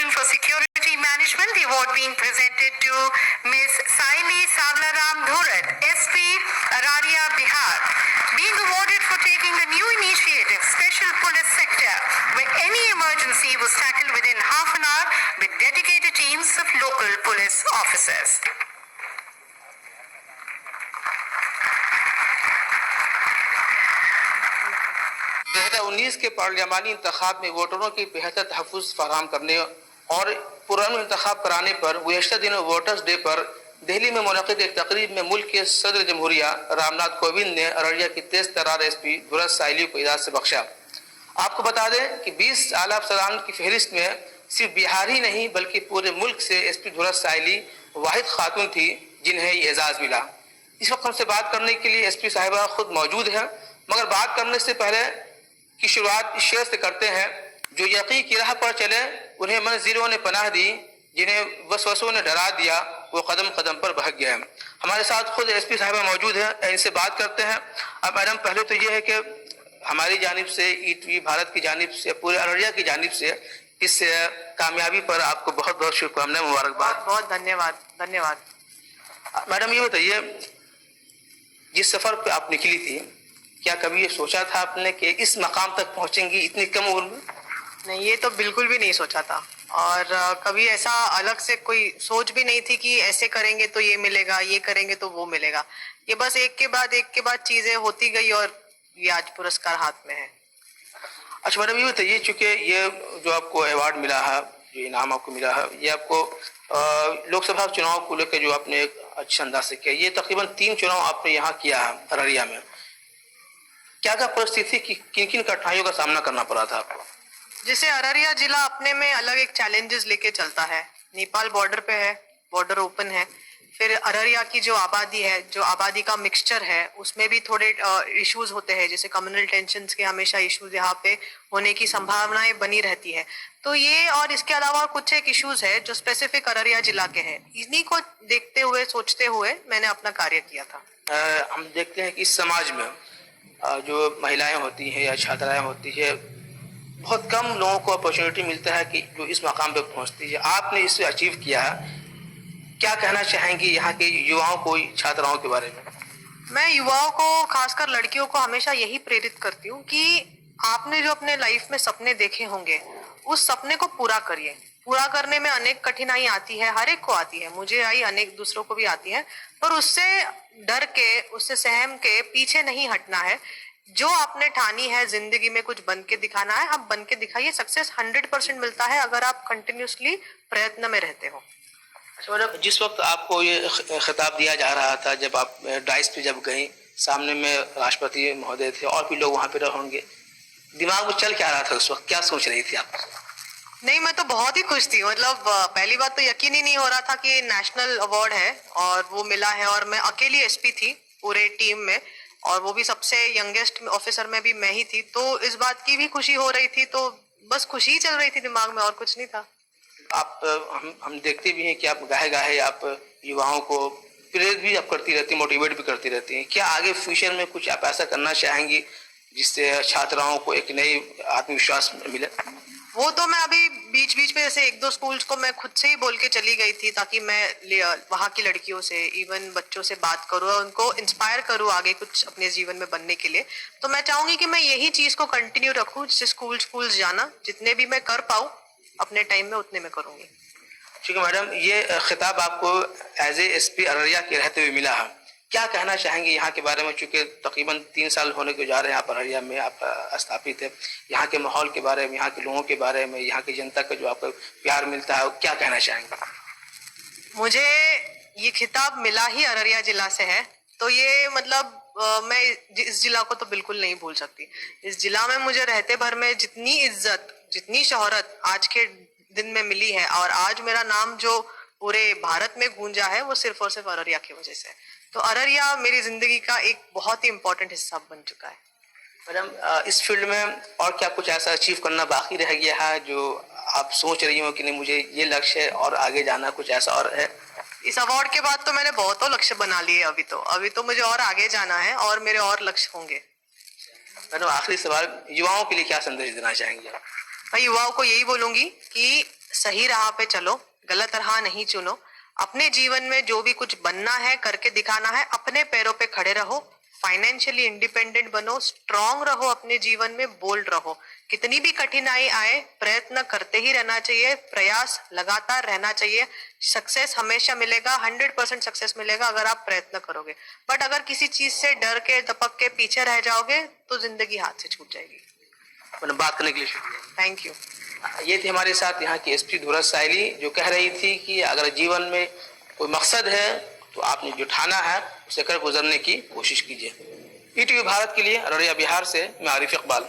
Department for Security Management, the award being presented to Ms. Saili Savlaram Dhurat, SP, Araria, Bihar, being awarded for taking the new initiative, Special Police Sector, where any emergency was tackled within half an hour with dedicated teams of local police officers. 2019 के parliamentary इंतखाब में वोटरों की बेहतर तहफ़्फ़ुज़ फराहम करने और पुरअमन इंतखाब कराने पर गुज़श्ता दिनों वोटर्स डे पर दिल्ली में मुनक़िद एक तकरीब में मुल्क के सदर जमहूरिया रामनाथ कोविंद ने अररिया की तेज़ तर्रार SP दुरत साइली को इजाज़त से बख्शा। आपको बता दें कि 20 आला अफसरान की फहरिस्त में सिर्फ बिहार ही नहीं बल्कि पूरे मुल्क से SP दुरत साइली वाहिद खातून थी जिन्हें ये एजाज़ मिला। इस वक्त हमसे बात करने के लिए SP साहिबा खुद मौजूद हैं, मगर बात करने से पहले की शुरुआत इस शेर से करते हैं, जो यकीन की राह पर चले उन्हें मंज़िलों ने पनाह दी, जिन्हें वसवसों ने डरा दिया वो कदम कदम पर भाग गए। हमारे साथ खुद SP साहिबा मौजूद हैं, इनसे बात करते हैं। अब मैडम, पहले तो ये है कि हमारी जानिब से ETV भारत की जानिब से पूरे अररिया की जानिब से इस कामयाबी पर आपको बहुत बहुत शुभकामनाएं, मुबारकबाद। बहुत धन्यवाद। मैडम ये बताइए, जिस सफ़र पे आप निकली थी, क्या कभी ये सोचा था आपने कि इस मकाम तक पहुंचेंगी इतनी कम उम्र में? नहीं, ये तो बिल्कुल भी नहीं सोचा था और कभी ऐसा अलग से कोई सोच भी नहीं थी कि ऐसे करेंगे तो ये मिलेगा, ये करेंगे तो वो मिलेगा। ये बस एक के बाद चीजें होती गई और ये आज पुरस्कार हाथ में है। अच्छा मैडम, ये बताइए, चूंकि ये जो आपको अवार्ड मिला है, जो इनाम आपको मिला है, ये आपको लोकसभा चुनाव को लेकर जो आपने एक अच्छे अंदाज से किया, ये तकरीबन 3 चुनाव आपने यहाँ किया है अररिया में। क्या परिस्थिति की किन किन कठिनाइयों का सामना करना पड़ा था आपको? जैसे अररिया जिला अपने में अलग एक चैलेंजेस लेके चलता है। नेपाल बॉर्डर पे है, बॉर्डर ओपन है। फिर अररिया की जो आबादी है, जो आबादी का मिक्सचर है, उसमें भी थोड़े इश्यूज होते हैं। जैसे कम्युनल टेंशन्स के हमेशा इश्यूज यहाँ पे होने की संभावनाएं बनी रहती है। तो ये और इसके अलावा कुछ एक इश्यूज है जो स्पेसिफिक अररिया जिला के हैं। इन्हीं को देखते हुए, सोचते हुए मैंने अपना कार्य किया था। हम देखते हैं कि इस समाज में जो महिलाएं होती हैं या छात्राएं होती है, बहुत कम लोगों को अपॉर्चुनिटी मिलता है कि जो इस मकाम पे पहुंचती है। आपने इसे अचीव किया है, क्या कहना चाहेंगी यहाँ के युवाओं को, छात्राओं के बारे में? मैं युवाओं को, खासकर लड़कियों को हमेशा यही प्रेरित करती हूँ कि आपने जो अपने लाइफ में सपने देखे होंगे, उस सपने को पूरा करिए। पूरा करने में अनेक कठिनाई आती है, हर एक को आती है, मुझे आई, अनेक दूसरों को भी आती है, पर उससे डर के, उससे सहम के पीछे नहीं हटना है। जो आपने ठानी है जिंदगी में कुछ बन के दिखाना है, आप बन के दिखाइए। सक्सेस 100% मिलता है अगर आप कंटिन्यूसली प्रयत्न में रहते हो। मतलब जिस वक्त आपको ये खिताब दिया जा रहा था, जब आप डाइस पे जब गई, सामने में राष्ट्रपति महोदय थे और भी लोग वहां पे होंगे, दिमाग में चल क्या रहा था उस वक्त, क्या सोच रही थी आप? नहीं, मैं तो बहुत ही खुश थी। मतलब पहली बात तो यकीन ही नहीं हो रहा था कि नेशनल अवार्ड है और वो मिला है, और मैं अकेली SP थी पूरे टीम में, और वो भी सबसे यंगेस्ट ऑफिसर में भी मैं ही थी। तो इस बात की भी खुशी हो रही थी, तो बस खुशी ही चल रही थी दिमाग में, और कुछ नहीं था। आप हम देखते भी हैं कि आप गाहे आप युवाओं को प्रेरित भी आप करती रहती, मोटिवेट भी करती रहती हैं। क्या आगे फ्यूचर में कुछ आप ऐसा करना चाहेंगी जिससे छात्राओं को एक नई आत्मविश्वास मिले? वो तो मैं अभी बीच बीच में जैसे 1-2 स्कूल्स को मैं खुद से ही बोल के चली गई थी, ताकि मैं वहाँ की लड़कियों से, इवन बच्चों से बात करूँ और उनको इंस्पायर करूँ आगे कुछ अपने जीवन में बनने के लिए। तो मैं चाहूंगी कि मैं यही चीज को कंटिन्यू रखूँ, जैसे स्कूल्स जाना, जितने भी मैं कर पाऊँ अपने टाइम में उतने में करूंगी। ठीक है मैडम, ये खिताब आपको एज ए SP अररिया के रहते हुए मिला है, क्या कहना चाहेंगे यहाँ के बारे में? चूंकि तकरीबन 3 साल होने को जा रहे हैं आप अररिया में, आप स्थापित है, यहाँ के माहौल के बारे में, यहाँ के लोगों के बारे में, यहाँ की जनता का जो आपको प्यार मिलता है, क्या कहना चाहेंगे? मुझे ये खिताब मिला ही अररिया जिला से है, तो ये मतलब मैं इस जिला को तो बिल्कुल नहीं भूल सकती। इस जिला में मुझे रहते भर में जितनी इज्जत, जितनी शोहरत आज के दिन में मिली है, और आज मेरा नाम जो पूरे भारत में गूंजा है, वो सिर्फ और सिर्फ अररिया की वजह से। तो अररिया मेरी जिंदगी का एक बहुत ही इम्पोर्टेंट हिस्सा बन चुका है। मैडम, इस फील्ड में और क्या कुछ ऐसा अचीव करना बाकी रह गया है जो आप सोच रही हो कि नहीं मुझे ये लक्ष्य है और आगे जाना, कुछ ऐसा और है? इस अवार्ड के बाद तो मैंने बहुतों लक्ष्य बना लिए। अभी तो मुझे और आगे जाना है और मेरे और लक्ष्य होंगे। मैडम, आखिरी सवाल, युवाओं के लिए क्या संदेश देना चाहेंगे आप? मैं युवाओं को यही बोलूंगी कि सही राह पे चलो, गलत राह नहीं चुनो। अपने जीवन में जो भी कुछ बनना है करके दिखाना है, अपने पैरों पे खड़े रहो, फाइनेंशियली इंडिपेंडेंट बनो, स्ट्रांग रहो, अपने जीवन में बोल्ड रहो। कितनी भी कठिनाई आए प्रयत्न करते ही रहना चाहिए, प्रयास लगातार रहना चाहिए। सक्सेस हमेशा मिलेगा, 100% सक्सेस मिलेगा अगर आप प्रयत्न करोगे। बट अगर किसी चीज से डर के दपक के पीछे रह जाओगे तो जिंदगी हाथ से छूट जाएगी। बात करने के लिए शुक्रिया। Thank you. ये थी हमारे साथ यहाँ की एसपी धूरत सायली, जो कह रही थी कि अगर जीवन में कोई मकसद है तो आपने जो ठाना है उसे कर गुजरने की कोशिश कीजिए। ईटीवी भारत के लिए अररिया बिहार से मैं आरिफ इकबाल।